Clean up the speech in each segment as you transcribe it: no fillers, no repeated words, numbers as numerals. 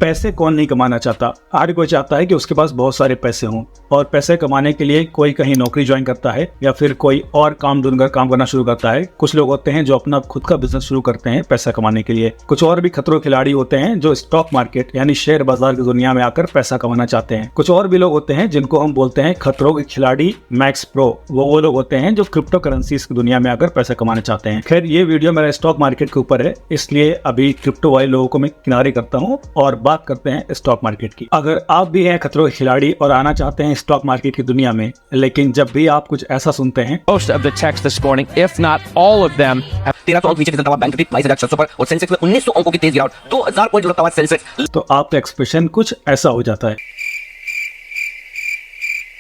पैसे कौन नहीं कमाना चाहता। हर कोई चाहता है कि उसके पास बहुत सारे पैसे हों, और पैसे कमाने के लिए कोई कहीं नौकरी ज्वाइन करता है या फिर कोई और काम ढूंढकर काम करना शुरू करता है। कुछ लोग होते हैं जो अपना खुद का बिजनेस शुरू करते हैं पैसा कमाने के लिए। कुछ और भी खतरों खिलाड़ी होते हैं जो स्टॉक मार्केट यानी शेयर बाजार की दुनिया में आकर पैसा कमाना चाहते हैं। कुछ और भी लोग होते हैं जिनको हम बोलते हैं खतरों के खिलाड़ी मैक्स प्रो। वो लोग होते हैं जो क्रिप्टो करेंसीज की दुनिया में आकर पैसा कमाना चाहते हैं। खैर, ये वीडियो मेरा स्टॉक मार्केट के ऊपर है, इसलिए अभी क्रिप्टो वाले लोगों को मैं किनारे करता हूँ और बात करते हैं स्टॉक मार्केट की। अगर आप भी हैं खतरों के खिलाड़ी और आना चाहते हैं स्टॉक मार्केट की दुनिया में, लेकिन जब भी आप कुछ ऐसा सुनते हैं, Most of the text this morning, if not all of them, 1300 अंक नीचे गिरता हुआ बैंक निफ्टी 22,600 पर और सेंसेक्स में 1900 अंकों की तेज गिरावट, 2000 पॉइंट लुढ़कता हुआ सेंसेक्स। तो आपका एक्सप्रेशन कुछ ऐसा हो जाता है।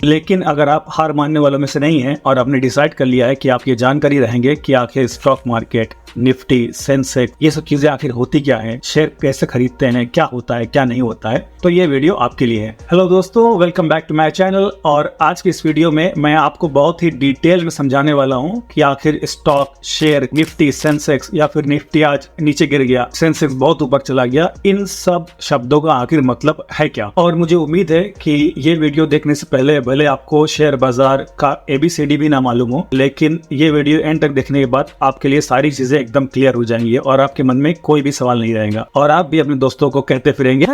लेकिन अगर आप हार मानने वालों में से नहीं हैं और आपने डिसाइड कर लिया है कि आप ये जानकारी रहेंगे कि आखिर स्टॉक मार्केट, निफ्टी, सेंसेक्स, ये सब चीजें आखिर होती क्या है, शेयर कैसे खरीदते हैं, क्या होता है क्या नहीं होता है, तो ये वीडियो आपके लिए है। हेलो दोस्तों, welcome back to my channel. और आज की इस वीडियो में मैं आपको बहुत ही डिटेल में समझाने वाला हूँ कि आखिर स्टॉक, शेयर, निफ्टी, सेंसेक्स या फिर निफ्टी आज नीचे गिर गया, सेंसेक्स बहुत ऊपर चला गया, इन सब शब्दों का आखिर मतलब है क्या। और मुझे उम्मीद है कि ये वीडियो देखने से पहले भले आपको शेयर बाजार का ABCD भी ना मालूम हो, लेकिन ये वीडियो एंड तक देखने के बाद आपके लिए सारी चीजें एकदम क्लियर हो जाएंगी और आपके मन में कोई भी सवाल नहीं रहेगा और आप भी अपने दोस्तों को कहते फिरेंगे।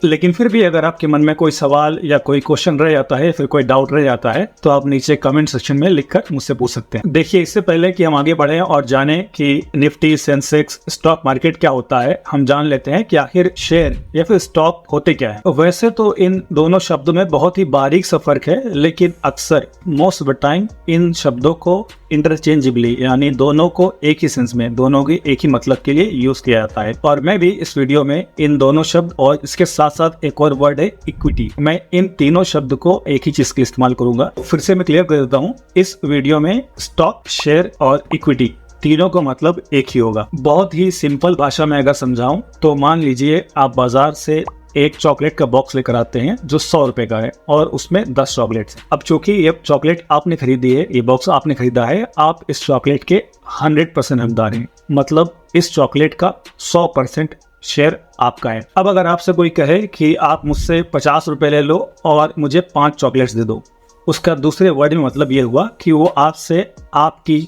लेकिन फिर भी अगर आपके मन में कोई सवाल या कोई क्वेश्चन रह जाता है, फिर कोई डाउट रह जाता है, तो आप नीचे कमेंट सेक्शन में लिखकर मुझसे पूछ सकते हैं। देखिए, इससे पहले कि हम आगे बढ़े और जाने कि निफ्टी, सेंसेक्स, स्टॉक मार्केट क्या होता है, हम जान लेते हैं कि आखिर शेयर या फिर स्टॉक होते क्या है। वैसे तो इन दोनों शब्दों में बहुत ही बारीक सा फर्क है, लेकिन अक्सर most of the time in शब्दों को इंटरचेंजेबली यानी दोनों को एक ही सेंस में, दोनों के एक ही मतलब के लिए यूज किया जाता है। और मैं भी इस वीडियो में इन दोनों शब्द और इसके साथ साथ एक और वर्ड है इक्विटी, मैं इन तीनों शब्द को एक ही चीज के इस्तेमाल करूंगा। फिर से मैं क्लियर कर देता हूँ, इस वीडियो में स्टॉक, शेयर और इक्विटी तीनों का मतलब एक ही होगा। बहुत ही सिंपल भाषा में अगर समझाऊं तो मान लीजिए आप बाजार से एक चॉकलेट का बॉक्स लेकर आते हैं जो 100 रुपए का है और उसमें 10 चॉकलेट्स हैं। अब चूंकि ये चॉकलेट आपने खरीदी है, ये बॉक्स आपने खरीदा है, आप इस चॉकलेट के 100% हकदार हैं, मतलब इस चॉकलेट का 100% शेयर आपका है। अब अगर आपसे कोई कहे कि आप मुझसे 50 रुपए ले लो और मुझे 5 चॉकलेट्स दे दो, उसका दूसरे वर्ड में मतलब ये हुआ कि वो आपसे आपकी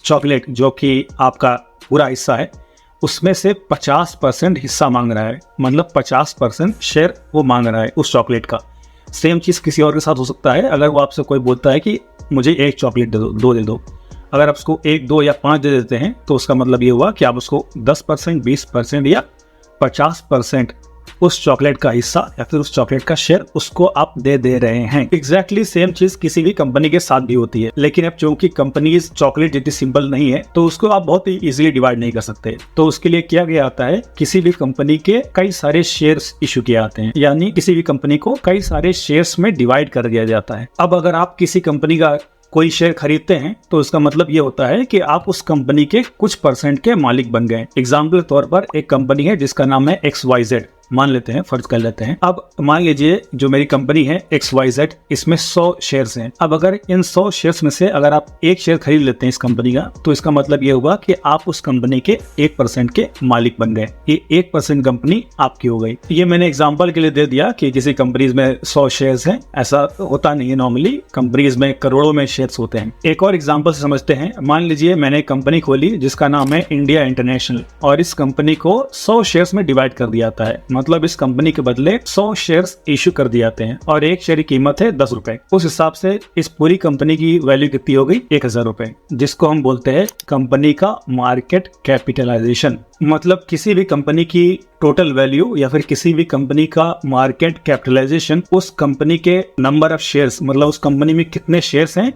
चॉकलेट जो कि आपका पूरा हिस्सा है उसमें से 50% हिस्सा मांग रहा है, मतलब 50% शेयर वो मांग रहा है उस चॉकलेट का। सेम चीज़ किसी और के साथ हो सकता है। अगर वो आपसे कोई बोलता है कि मुझे एक चॉकलेट दे दो, 2 दे दो, अगर आप उसको 1, 2 या 5 दे देते हैं तो उसका मतलब ये हुआ कि आप उसको 10%, 20% या 50% उस चॉकलेट का हिस्सा या फिर उस चॉकलेट का शेयर उसको आप दे रहे हैं। एग्जैक्टली सेम चीज किसी भी कंपनी के साथ भी होती है, लेकिन अब चूंकि कंपनी चॉकलेट जितनी सिंपल नहीं है तो उसको आप बहुत ही इजीली डिवाइड नहीं कर सकते। तो उसके लिए किया गया आता है, किसी भी कंपनी के कई सारे शेयर्स इशू किए जाते हैं, यानी किसी भी कंपनी को कई सारे शेयर्स में डिवाइड कर दिया जाता है। अब अगर आप किसी कंपनी का कोई शेयर खरीदते हैं तो इसका मतलब ये होता है कि आप उस कंपनी के कुछ % के मालिक बन गए। एग्जाम्पल के तौर पर एक कंपनी है जिसका नाम है XYZ, मान लेते हैं, फर्ज कर लेते हैं। अब मान लीजिए जो मेरी कंपनी है XYZ, इसमें 100 शेयर्स हैं। अब अगर इन 100 शेयर्स में से अगर आप एक शेयर खरीद लेते हैं इस कंपनी का, तो इसका मतलब ये हुआ कि आप उस कंपनी के 1% के मालिक बन गए। ये 1% कंपनी आपकी हो गई। ये मैंने एग्जांपल के लिए दे दिया कि किसी कंपनीज में 100 शेयर्स हैं, ऐसा होता नहीं है। नॉर्मली कंपनीज में करोड़ों में शेयर्स होते हैं। एक और एग्जाम्पल से समझते हैं। मान लीजिए मैंने एक कंपनी खोली जिसका नाम है इंडिया इंटरनेशनल और इस कंपनी को 100 शेयर्स में डिवाइड कर दिया जाता है, मतलब इस कंपनी के बदले 100 शेयर्स इशू कर दिए जाते हैं और एक शेयर की कीमत है 10 रुपए। उस हिसाब से इस पूरी कंपनी की वैल्यू कितनी हो गई? 1000 रुपए, जिसको हम बोलते हैं कंपनी का मार्केट कैपिटलाइजेशन। मतलब किसी भी कंपनी की टोटल वैल्यू या फिर किसी भी कंपनी का मार्केट कैपिटलाइजेशन उस कंपनी के नंबर ऑफ शेयर्स, मतलब उस कंपनी में कितने शेयर्स हैं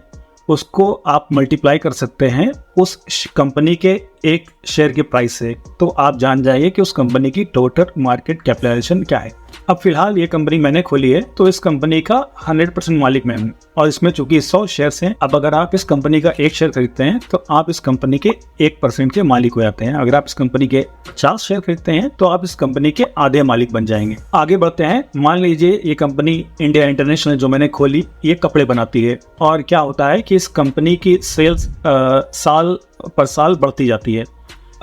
उसको आप मल्टीप्लाई कर सकते हैं उस कंपनी के एक शेयर के प्राइस से। तो आप जान जाइए कि उस कंपनी की टोटल मार्केट कैपिटलाइजेशन क्या है। अब फिलहाल ये कंपनी मैंने खोली है तो इस कंपनी का 100% मालिक मैं हूँ और इसमें चूंकि 100 शेयर्स हैं। अब अगर आप इस कंपनी का एक शेयर खरीदते हैं तो आप इस कंपनी के 1% के मालिक हो जाते हैं। अगर आप इस कंपनी के 50 शेयर खरीदते हैं तो आप इस कंपनी के आधे मालिक बन जाएंगे। आगे बढ़ते हैं। मान लीजिए ये कंपनी इंडिया इंटरनेशनल जो मैंने खोली, ये कपड़े बनाती है और क्या होता है कि इस कंपनी की सेल्स साल पर साल बढ़ती जाती है।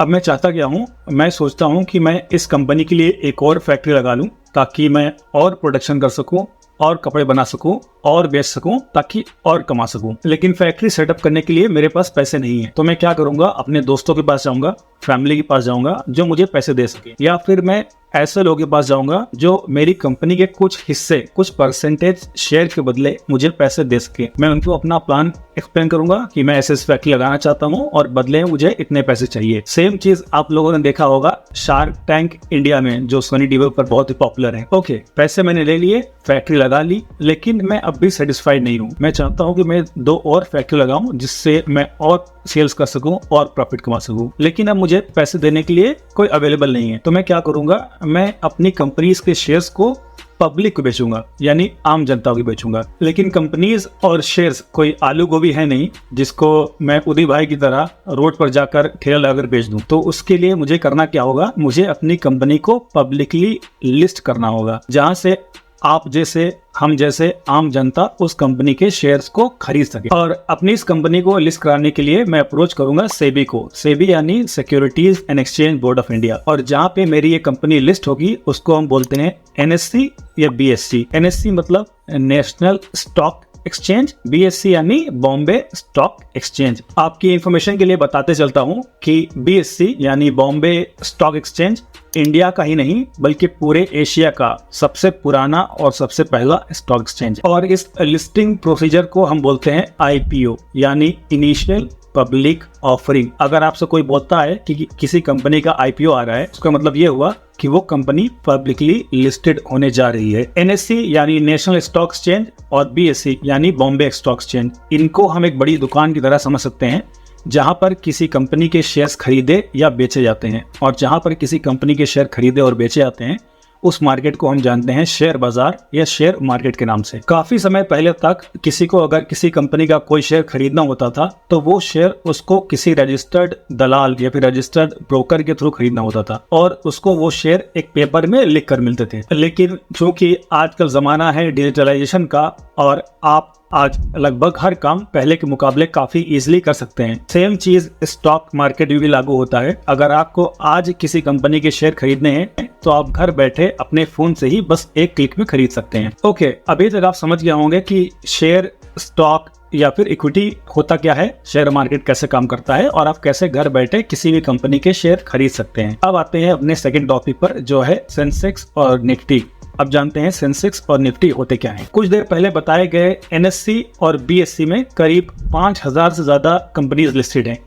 अब मैं चाहता क्या हूँ, मैं सोचता हूँ कि मैं इस कंपनी के लिए एक और फैक्ट्री लगा लूँ ताकि मैं और प्रोडक्शन कर सकूँ और कपड़े बना सकूं और बेच सकूं ताकि और कमा सकूं। लेकिन फैक्ट्री सेटअप करने के लिए मेरे पास पैसे नहीं है, तो मैं क्या करूंगा, अपने दोस्तों के पास जाऊंगा, फैमिली के पास जाऊंगा जो मुझे पैसे दे सके, या फिर मैं ऐसे लोगों के पास जाऊंगा जो मेरी कंपनी के कुछ हिस्से, कुछ परसेंटेज शेयर के बदले मुझे पैसे दे सके। मैं उनको अपना प्लान एक्सप्लेन करूंगा कि मैं ऐसे फैक्ट्री लगाना चाहता हूं और बदले में मुझे इतने पैसे चाहिए। सेम चीज आप लोगों ने देखा होगा शार्क टैंक इंडिया में, जो सोनी टीवी पर बहुत ही पॉपुलर है। ओके, पैसे मैंने ले लिए, फैक्ट्री लगा ली, लेकिन मैं अब भी सेटिस्फाइड नहीं हूँ। मैं चाहता हूँ कि मैं 2 और फैक्ट्री लगाऊं जिससे मैं और सेल्स कर सकूं और प्रॉफिट कमा सकूं। लेकिन अब मुझे पैसे देने के लिए कोई अवेलेबल नहीं है, तो मैं क्या करूंगा, मैं अपनी कंपनीज के शेयर्स को पब्लिक को बेचूंगा, यानी आम जनता को बेचूंगा। लेकिन कंपनीज और शेयर्स कोई आलू गोभी है नहीं जिसको मैं उदय भाई की तरह रोड पर जाकर ठेला लगाकर बेच दूं। तो उसके लिए मुझे करना क्या होगा, मुझे अपनी कंपनी को पब्लिकली लिस्ट करना होगा, जहां से आप जैसे, हम जैसे आम जनता उस कंपनी के शेयर्स को खरीद सके। और अपनी इस कंपनी को लिस्ट कराने के लिए मैं अप्रोच करूंगा सेबी को। सेबी यानी securities and exchange board of India. और जहां पे मेरी ये कंपनी लिस्ट होगी उसको हम बोलते हैं NSE या BSE। NSE मतलब नेशनल स्टॉक एक्सचेंज, BSE यानी बॉम्बे स्टॉक एक्सचेंज। आपकी इंफॉर्मेशन के लिए बताते चलता हूं कि BSE यानी बॉम्बे स्टॉक एक्सचेंज इंडिया का ही नहीं बल्कि पूरे एशिया का सबसे पुराना और सबसे पहला स्टॉक एक्सचेंज। और इस लिस्टिंग प्रोसीजर को हम बोलते हैं IPO यानी इनिशियल पब्लिक ऑफरिंग। अगर आपसे कोई बोलता है कि किसी कंपनी का IPO आ रहा है, उसका मतलब ये हुआ कि वो कंपनी पब्लिकली लिस्टेड होने जा रही है। NSE यानी नेशनल स्टॉक एक्सचेंज और BSE यानी बॉम्बे स्टॉक एक्सचेंज, इनको हम एक बड़ी दुकान की तरह समझ सकते हैं जहां पर किसी कंपनी के शेयर्स खरीदे या बेचे जाते हैं। और जहां पर किसी कंपनी के शेयर खरीदे और बेचे जाते हैं उस मार्केट को हम जानते हैं शेयर बाजार या शेयर मार्केट के नाम से। काफी समय पहले तक किसी को अगर किसी कंपनी का कोई शेयर खरीदना होता था तो वो शेयर उसको किसी रजिस्टर्ड दलाल या फिर रजिस्टर्ड ब्रोकर के थ्रू खरीदना होता था और उसको वो शेयर एक पेपर में लिख कर मिलते थे। लेकिन चूंकि आजकल जमाना है डिजिटलाइजेशन का और आप आज लगभग हर काम पहले के मुकाबले काफी इजीली कर सकते हैं। सेम चीज स्टॉक मार्केट में भी लागू होता है। अगर आपको आज किसी कंपनी के शेयर खरीदने हैं तो आप घर बैठे अपने फोन से ही बस एक क्लिक में खरीद सकते हैं। ओके, अभी तक आप समझ गए होंगे कि शेयर, स्टॉक या फिर इक्विटी होता क्या है, शेयर मार्केट कैसे काम करता है और आप कैसे घर बैठे किसी भी कंपनी के शेयर खरीद सकते हैं। अब आते हैं अपने सेकंड टॉपिक पर, जो है सेंसेक्स और निफ्टी। अब जानते हैं सेंसेक्स और निफ्टी होते क्या हैं। कुछ देर पहले बताए गए NSE और BSE में करीब 5000 से ज्यादा कंपनीज लिस्टेड हैं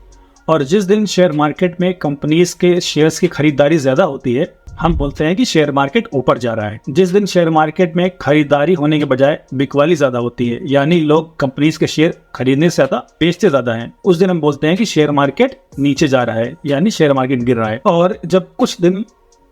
और जिस दिन शेयर मार्केट में कंपनीज के शेयर्स की खरीदारी ज्यादा होती है हम बोलते हैं कि शेयर मार्केट ऊपर जा रहा है। जिस दिन शेयर मार्केट में खरीदारी होने के बजाय बिकवाली ज्यादा होती है, यानी लोग कंपनीज के शेयर खरीदने से ज्यादा बेचते ज्यादा हैं, उस दिन हम बोलते हैं कि शेयर मार्केट नीचे जा रहा है, यानी शेयर मार्केट गिर रहा है। और जब कुछ दिन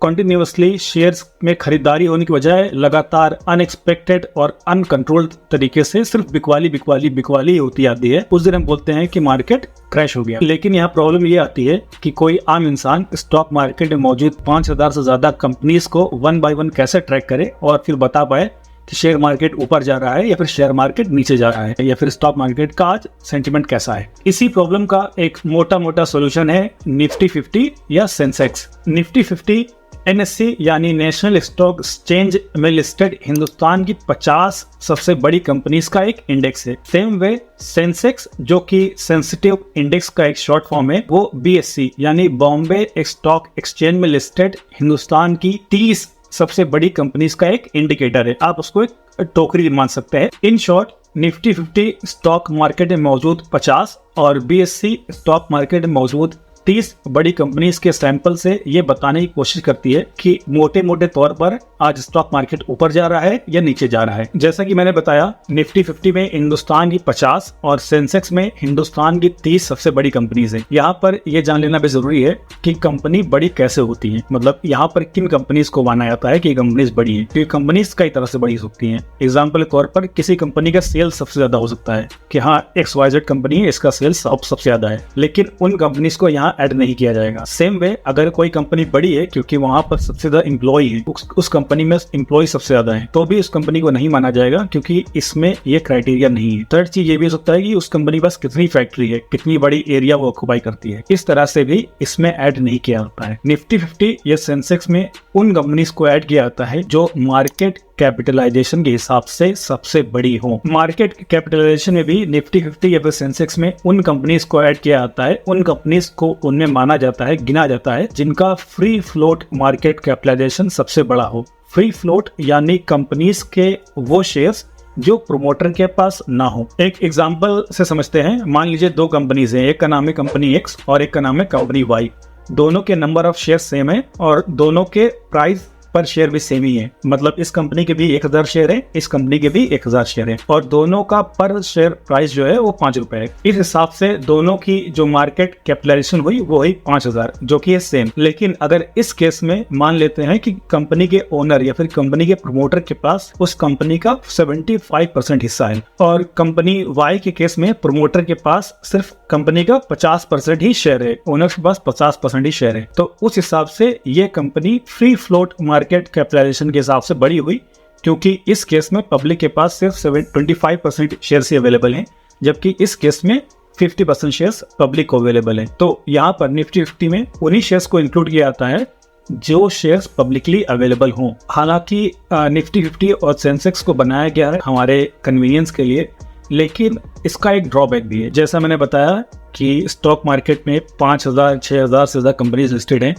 कंटिन्यूअसली शेयर्स में खरीदारी होने की बजाय लगातार अनएक्सपेक्टेड और अनकंट्रोल्ड तरीके से सिर्फ बिकवाली होती आती है, उस दिन हम बोलते हैं कि मार्केट क्रैश हो गया। लेकिन यहाँ प्रॉब्लम ये आती है कि कोई आम इंसान स्टॉक मार्केट में मौजूद 5000 से ज्यादा कंपनीज को 1 बाय 1 कैसे ट्रैक करे और फिर बता पाए कि शेयर मार्केट ऊपर जा रहा है या फिर शेयर मार्केट नीचे जा रहा है या फिर स्टॉक मार्केट का आज सेंटिमेंट कैसा है। इसी प्रॉब्लम का एक मोटा सोल्यूशन है निफ्टी 50 या सेंसेक्स। निफ्टी 50 NSE यानी नेशनल स्टॉक एक्सचेंज में लिस्टेड हिंदुस्तान की 50 सबसे बड़ी कंपनीज का एक इंडेक्स है। सेम वे सेंसेक्स, जो कि सेंसिटिव इंडेक्स का एक शॉर्ट फॉर्म है, वो BSE यानी बॉम्बे स्टॉक एक्सचेंज में लिस्टेड हिंदुस्तान की 30 सबसे बड़ी कंपनीज का एक इंडिकेटर है। आप उसको एक टोकरी मान सकते हैं। In short, Nifty 50 stock market में मौजूद 50 और BSE स्टॉक मार्केट में मौजूद 30 बड़ी कंपनीज के सैंपल से ये बताने की कोशिश करती है कि मोटे तौर पर आज स्टॉक मार्केट ऊपर जा रहा है या नीचे जा रहा है। जैसा कि मैंने बताया, निफ्टी 50 में हिंदुस्तान की 50 और सेंसेक्स में हिंदुस्तान की 30 सबसे बड़ी कंपनीज है। यहाँ पर यह जान लेना भी जरूरी है कि कंपनी बड़ी कैसे होती है, मतलब यहाँ पर किन कंपनीज को माना जाता है कि कंपनीज बड़ी है, क्योंकि कंपनीज कई तरह से बड़ी हो सकती है। एग्जाम्पल के तौर पर किसी कंपनी का सेल्स सबसे ज्यादा हो सकता है कि हाँ XYZ कंपनी है, इसका सेल्स सबसे ज्यादा है, लेकिन उन कंपनीज को यहाँ ऐड नहीं किया जाएगा। सेम वे अगर कोई कंपनी बड़ी है क्योंकि वहां पर सबसे ज्यादा एम्प्लॉय है, उस कंपनी में एम्प्लॉय सबसे ज्यादा है, तो भी उस कंपनी को नहीं माना जाएगा क्योंकि इसमें ये क्राइटेरिया नहीं है। थर्ड चीज ये भी हो सकता है कि उस कंपनी के पास कितनी फैक्ट्री है, कितनी बड़ी एरिया वो ऑक्युपाई करती है, इस तरह से भी इसमें ऐड नहीं किया जाता है। निफ्टी 50 या सेंसेक्स में उन कंपनीज को ऐड किया जाता है जो मार्केट कैपिटलाइजेशन के हिसाब से सबसे बड़ी हो। मार्केट कैपिटलाइजेशन में भी निफ्टी 50 या फिर सेंसेक्स में उन कंपनीज को ऐड किया जाता है, उन कंपनीज को उनमें माना जाता है, गिना जाता है जिनका फ्री फ्लोट मार्केट कैपिटलाइजेशन सबसे बड़ा हो। फ्री फ्लोट यानी कंपनीज के वो शेयर्स जो प्रोमोटर के पास ना हो। एक एग्जांपल से समझते हैं। मान लीजिए दो कंपनीज हैं, एक का नाम है कंपनी एक्स और एक का नाम है कंपनी वाई। दोनों के नंबर ऑफ शेयर सेम है और दोनों के प्राइस पर शेयर भी सेम ही है। मतलब इस कंपनी के भी 1000 शेयर है, इस कंपनी के भी 1000 शेयर है और दोनों का पर शेयर प्राइस जो है वो 5 रुपए है। इस हिसाब से दोनों की जो मार्केट कैपिटलाइजेशन हुई वो हुई 5000, जो कि है सेम। लेकिन अगर इस केस में मान लेते हैं कि कंपनी के ओनर या फिर कंपनी के प्रमोटर के पास उस कंपनी का 75% हिस्सा है और कंपनी वाई के केस में प्रमोटर के पास सिर्फ कंपनी का 50% ही शेयर है, ओनर के पास 50% ही शेयर है, तो उस हिसाब से ये company free float market capitalisation के हिसाब से बड़ी हुई क्योंकि इस केस में पब्लिक के पास सिर्फ 25% शेयर ही अवेलेबल हैं, जबकि इस केस में 50% शेयर्स पब्लिक को अवेलेबल हैं। तो यहाँ पर निफ्टी 50 में उन्हीं शेयर्स को इंक्लूड किया जाता है जो शेयर्स पब्लिकली अवेलेबल हों। हालांकि निफ्टी 50 और सेंसेक्स को बनाया गया है हमारे कन्वीनियंस के लिए, लेकिन इसका एक ड्रॉबैक भी है। जैसा मैंने बताया कि स्टॉक मार्केट में 5000 6000 से ज़्यादा कंपनीज लिस्टेड हैं।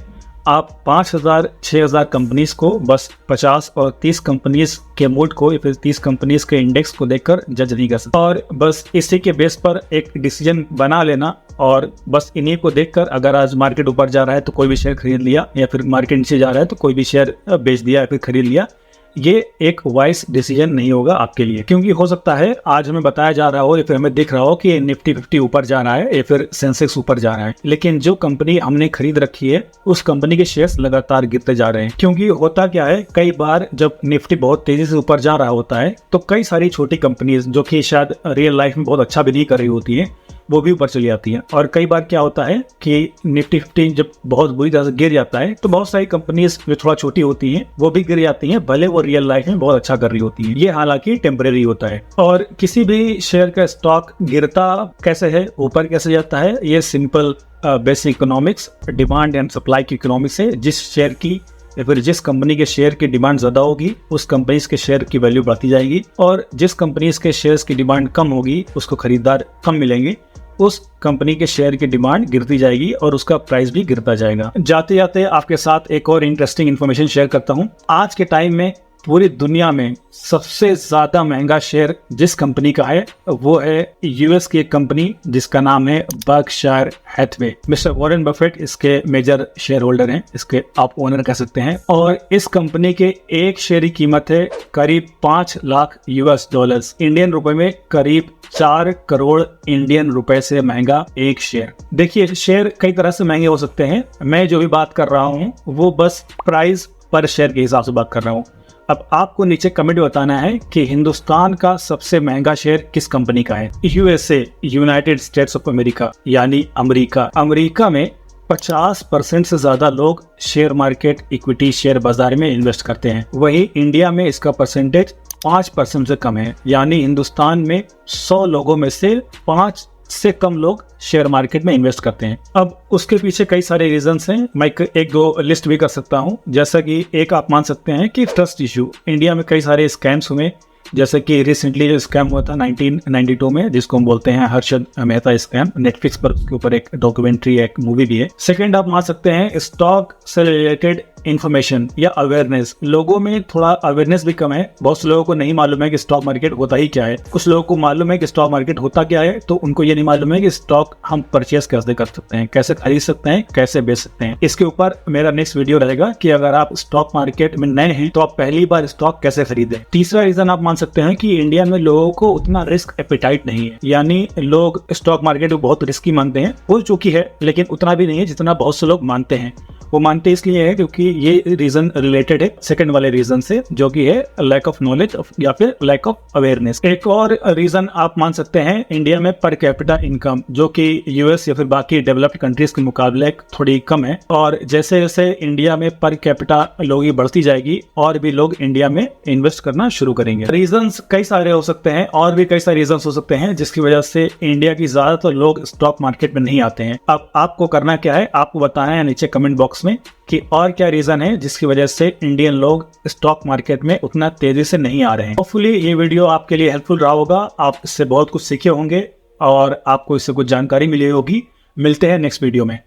आप 5000 6000 कंपनीज को बस 50 और 30 कंपनीज के मूड को या फिर 30 कंपनीज के इंडेक्स को देखकर जज नहीं कर सकते और बस इसी के बेस पर एक डिसीजन बना लेना और बस इन्हीं को देखकर अगर आज मार्केट ऊपर जा रहा है तो कोई भी शेयर खरीद लिया या फिर मार्केट नीचे जा रहा है तो कोई भी शेयर बेच दिया या फिर खरीद लिया, ये एक वाइस डिसीजन नहीं होगा आपके लिए। क्योंकि हो सकता है आज हमें बताया जा रहा हो या फिर हमें दिख रहा हो कि निफ्टी 50 ऊपर जा रहा है या फिर सेंसेक्स ऊपर जा रहा है, लेकिन जो कंपनी हमने खरीद रखी है उस कंपनी के शेयर्स लगातार गिरते जा रहे हैं। क्योंकि होता क्या है, कई बार जब निफ्टी बहुत तेजी से ऊपर जा रहा होता है तो कई सारी छोटी कंपनीज जो कि शायद रियल लाइफ में बहुत अच्छा भी नहीं कर रही होती है वो भी ऊपर चली जाती है। और कई बार क्या होता है कि निफ्टी 50 जब बहुत बुरी तरह से गिर जाता है तो बहुत सारी कंपनीज जो थोड़ा छोटी होती हैं वो भी गिर जाती हैं, भले वो रियल लाइफ में बहुत अच्छा कर रही होती हैं। ये हालांकि टेम्परेरी होता है। और किसी भी शेयर का स्टॉक गिरता कैसे है, ऊपर कैसे जाता है, ये simple basic economics, demand and supply की इकोनॉमिक्स है। जिस शेयर की या फिर जिस कंपनी के शेयर की डिमांड ज्यादा होगी उस कंपनीज के शेयर की वैल्यू बढ़ती जाएगी और जिस कंपनीज के शेयर्स की डिमांड कम होगी उसको खरीदार कम मिलेंगे, उस कंपनी के शेयर की डिमांड गिरती जाएगी और उसका प्राइस भी गिरता जाएगा। जाते जाते आपके साथ एक और इंटरेस्टिंग इन्फॉर्मेशन शेयर करता हूं। आज के टाइम में पूरी दुनिया में सबसे ज्यादा महंगा शेयर जिस कंपनी का है वो है यूएस की एक कंपनी जिसका नाम है Berkshire Hathaway. Mister Warren Buffett इसके मेजर शेयर होल्डर हैं, इसके आप ओनर कह सकते हैं। और इस कंपनी के एक शेयर की कीमत है करीब 5 लाख US डॉलर, इंडियन रुपए में करीब 4 करोड़ इंडियन रुपए से महंगा एक शेयर। देखिए, शेयर कई तरह से महंगे हो सकते हैं, मैं जो भी बात कर रहा हूँ वो बस प्राइस पर शेयर के हिसाब से बात कर रहा हूँ। अब आपको नीचे कमेंट बताना है कि हिंदुस्तान का सबसे महंगा शेयर किस कंपनी का है। USA, United states of America यानी अमेरिका। अमेरिका में 50% से ज्यादा लोग शेयर मार्केट इक्विटी शेयर बाजार में इन्वेस्ट करते हैं, वहीं इंडिया में इसका परसेंटेज 5% से कम है। यानी हिंदुस्तान में 100 लोगों में से 5 से कम लोग शेयर मार्केट में इन्वेस्ट करते हैं। अब उसके पीछे कई सारे रीजंस हैं, मैं एक दो लिस्ट भी कर सकता हूं। जैसा कि एक आप मान सकते हैं कि ट्रस्ट इशू, इंडिया में कई सारे स्कैम्स हुए, जैसे कि रिसेंटली जो स्कैम हुआ था 1992 में जिसको हम बोलते हैं हर्षद मेहता स्कैम, नेटफ्लिक्स पर उसके ऊपर एक डॉक्यूमेंट्री, एक मूवी भी है। सेकंड आप मान सकते हैं स्टॉक से रिलेटेड इन्फॉर्मेशन या अवेयरनेस, लोगों में थोड़ा अवेयरनेस भी कम है। बहुत से लोगों को नहीं मालूम है कि स्टॉक मार्केट होता ही क्या है। कुछ लोगों को मालूम है कि स्टॉक मार्केट होता क्या है, तो उनको ये नहीं मालूम है कि स्टॉक हम परचेस कैसे कर सकते हैं, कैसे खरीद सकते हैं, कैसे बेच सकते हैं। इसके ऊपर मेरा नेक्स्ट वीडियो रहेगा कि अगर आप स्टॉक मार्केट में नए हैं तो आप पहली बार स्टॉक कैसे खरीदें। तीसरा रीजन आप मान सकते हैं कि इंडिया में लोगों को उतना रिस्क एपेटाइट नहीं है, यानी लोग स्टॉक मार्केट को बहुत रिस्की मानते हैं, हो चुकी है लेकिन उतना भी नहीं है जितना बहुत से लोग मानते हैं। वो मानते इसलिए है क्योंकि ये रीजन रिलेटेड है सेकंड वाले रीजन से, जो कि है लैक ऑफ नॉलेज या फिर लैक ऑफ अवेयरनेस। एक और रीजन आप मान सकते हैं इंडिया में पर कैपिटा इनकम, जो कि यूएस या फिर बाकी डेवलप्ड कंट्रीज के मुकाबले थोड़ी कम है, और जैसे जैसे इंडिया में पर कैपिटा लोगी बढ़ती जाएगी और भी लोग इंडिया में इन्वेस्ट करना शुरू करेंगे। रीजंस कई सारे हो सकते हैं और भी कई सारे रीजंस हो सकते हैं जिसकी वजह से इंडिया की ज्यादातर लोग स्टॉक मार्केट में नहीं आते हैं। अब आपको करना क्या है, आपको बताना है नीचे कमेंट बॉक्स में कि और क्या रीजन है जिसकी वजह से इंडियन लोग स्टॉक मार्केट में उतना तेजी से नहीं आ रहे हैं। होपफुली ये वीडियो आपके लिए हेल्पफुल रहा होगा, आप इससे बहुत कुछ सीखे होंगे और आपको इससे कुछ जानकारी मिली होगी। मिलते हैं नेक्स्ट वीडियो में।